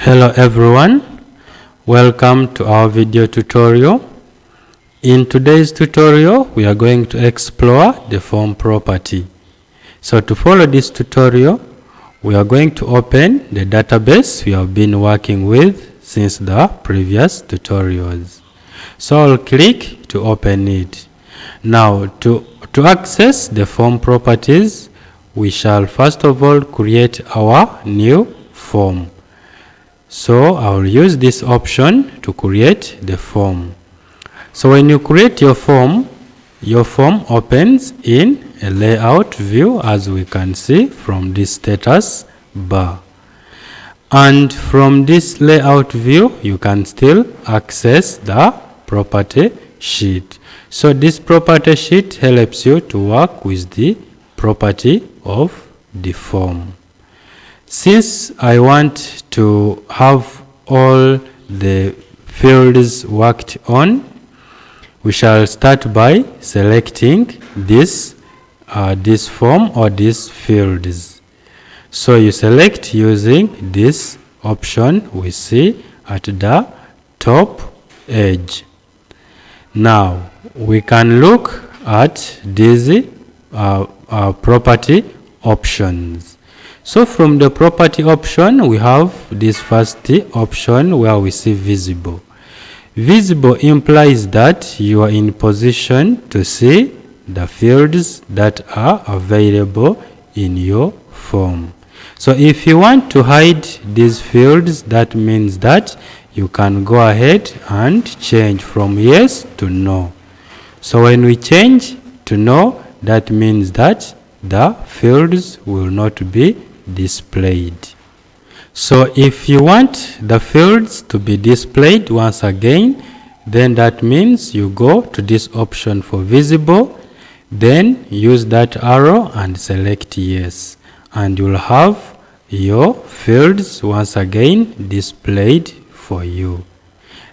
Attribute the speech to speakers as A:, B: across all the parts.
A: Hello everyone, welcome to our video tutorial. In today's tutorial we are going to explore the form property. So to follow this tutorial we are going to open the database we have been working with since the previous tutorials. So I'll click to open it. Now to access the form properties we shall first of all create our new form. So I'll use this option to create the form. So when you create your form opens in a layout view, as we can see from this status bar. And from this layout view, you can still access the property sheet. So this property sheet helps you to work with the property of the form. Since I want to have all the fields worked on, we shall start by selecting this form or these fields. So you select using this option we see at the top edge. Now we can look at these property options. So from the property option, we have this first option where we see visible. Visible implies that you are in position to see the fields that are available in your form. So if you want to hide these fields, that means that you can go ahead and change from yes to no. So when we change to no, that means that the fields will not be displayed. So if you want the fields to be displayed once again, then that means you go to this option for visible, then use that arrow and select yes, and you'll have your fields once again displayed for you.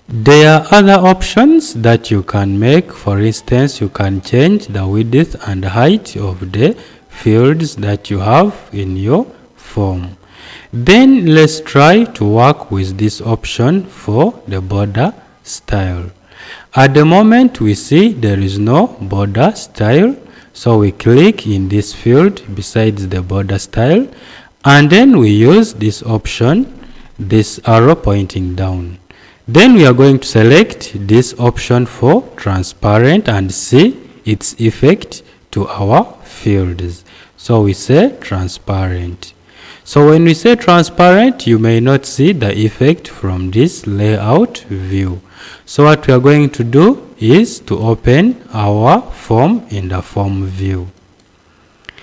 A: There are other options that you can make. For instance, you can change the width and height of the fields that you have in your form. Then let's try to work with this option for the border style. At the moment we see there is no border style, so we click in this field besides the border style, and then we use this option, this arrow pointing down. Then we are going to select this option for transparent and see its effect to our fields. So we say transparent. So when we say transparent, you may not see the effect from this layout view. So what we are going to do is to open our form in the form view.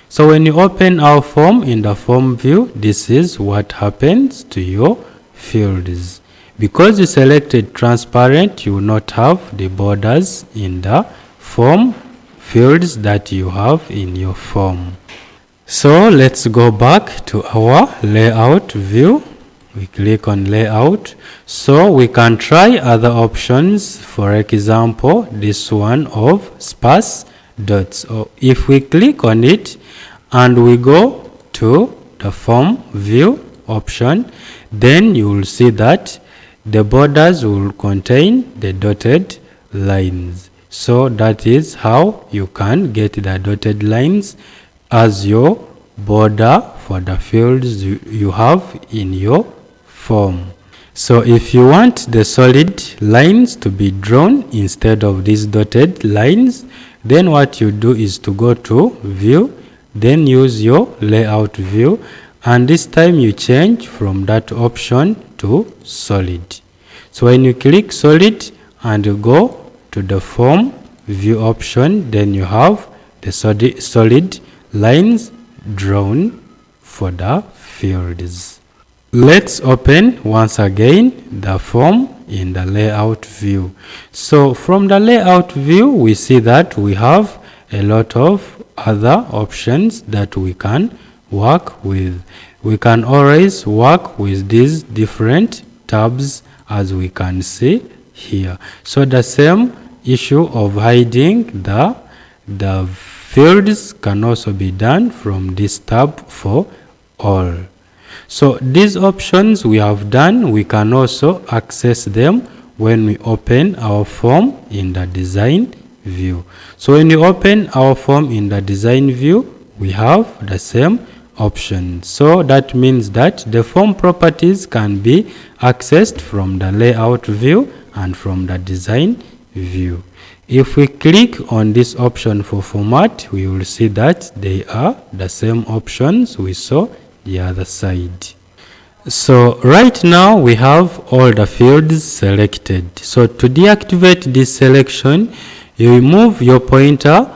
A: So when you open our form in the form view, this is what happens to your fields. Because you selected transparent, you will not have the borders in the form fields that you have in your form. So let's go back to our layout view. We click on layout. So we can try other options. For example, this one of sparse dots. So if we click on it and we go to the form view option, then you will see that the borders will contain the dotted lines. So that is how you can get the dotted lines as your border for the fields you have in your form. So if you want the solid lines to be drawn instead of these dotted lines, then what you do is to go to view, then use your layout view, and this time you change from that option to solid. So when you click solid and you go to the form view option, then you have the solid lines drawn for the fields. Let's open once again the form in the layout view. So from the layout view we see that we have a lot of other options that we can work with. We can always work with these different tabs as we can see here. So the same issue of hiding the fields can also be done from this tab for all. So these options we have done, we can also access them when we open our form in the design view. So when you open our form in the design view, we have the same option. So that means that the form properties can be accessed from the layout view and from the design view. If we click on this option for format, we will see that they are the same options we saw the other side. So right now we have all the fields selected. So to deactivate this selection, you move your pointer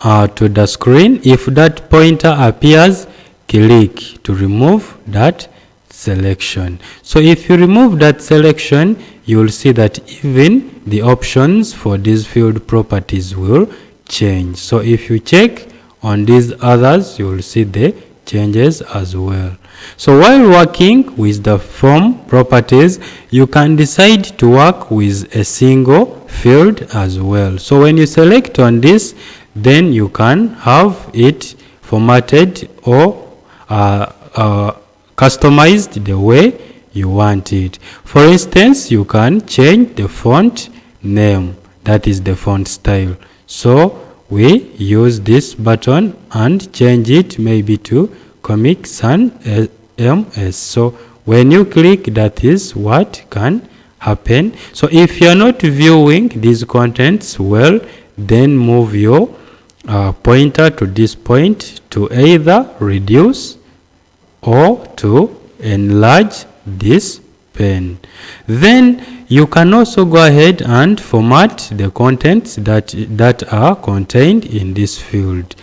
A: to the screen. If that pointer appears, click to remove that selection. So if you remove that selection, you will see that even the options for these field properties will change. So if you check on these others, you will see the changes as well. So while working with the form properties, you can decide to work with a single field as well. So when you select on this, then you can have it formatted or customized the way you want it. For instance, you can change the font name, that is the font style. So we use this button and change it maybe to Comic Sans MS. So when you click, that is what can happen. So if you are not viewing these contents well, then move your pointer to this point to either reduce or to enlarge this pen. Then you can also go ahead and format the contents that are contained in this field,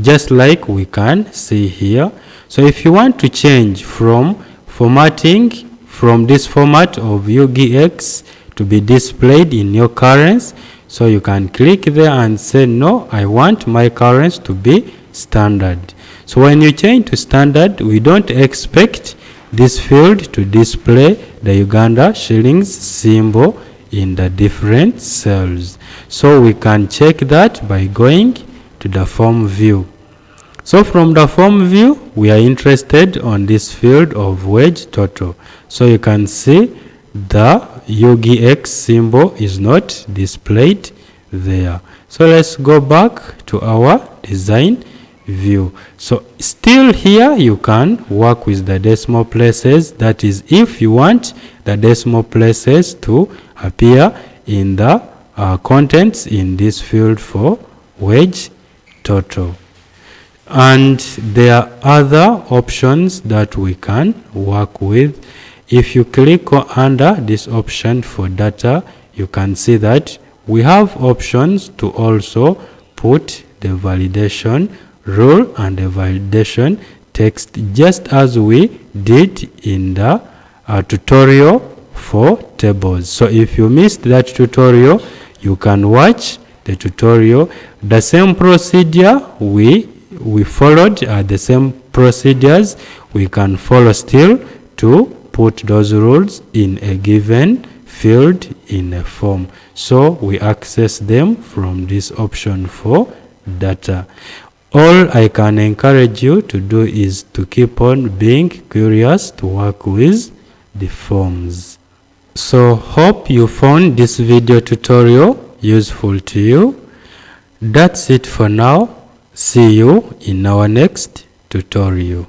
A: just like we can see here. So if you want to change from formatting from this format of UGX to be displayed in your currents, so you can click there and say, no, I want my currents to be standard. So when you change to standard, we don't expect this field to display the Uganda shillings symbol in the different cells. So we can check that by going to the form view. So from the form view, we are interested on this field of wage total. So you can see the UGX symbol is not displayed there. So let's go back to our design view. So still here you can work with the decimal places. That is, if you want the decimal places to appear in the contents in this field for wage total. And there are other options that we can work with. If you click under this option for data, you can see that we have options to also put the validation rule and the validation text, just as we did in the tutorial for tables. So if you missed that tutorial, you can watch the tutorial. The same procedure we followed are the same procedures we can follow still to put those rules in a given field in a form. So we access them from this option for data. All I can encourage you to do is to keep on being curious to work with the forms. So hope you found this video tutorial useful to you. That's it for now. See you in our next tutorial.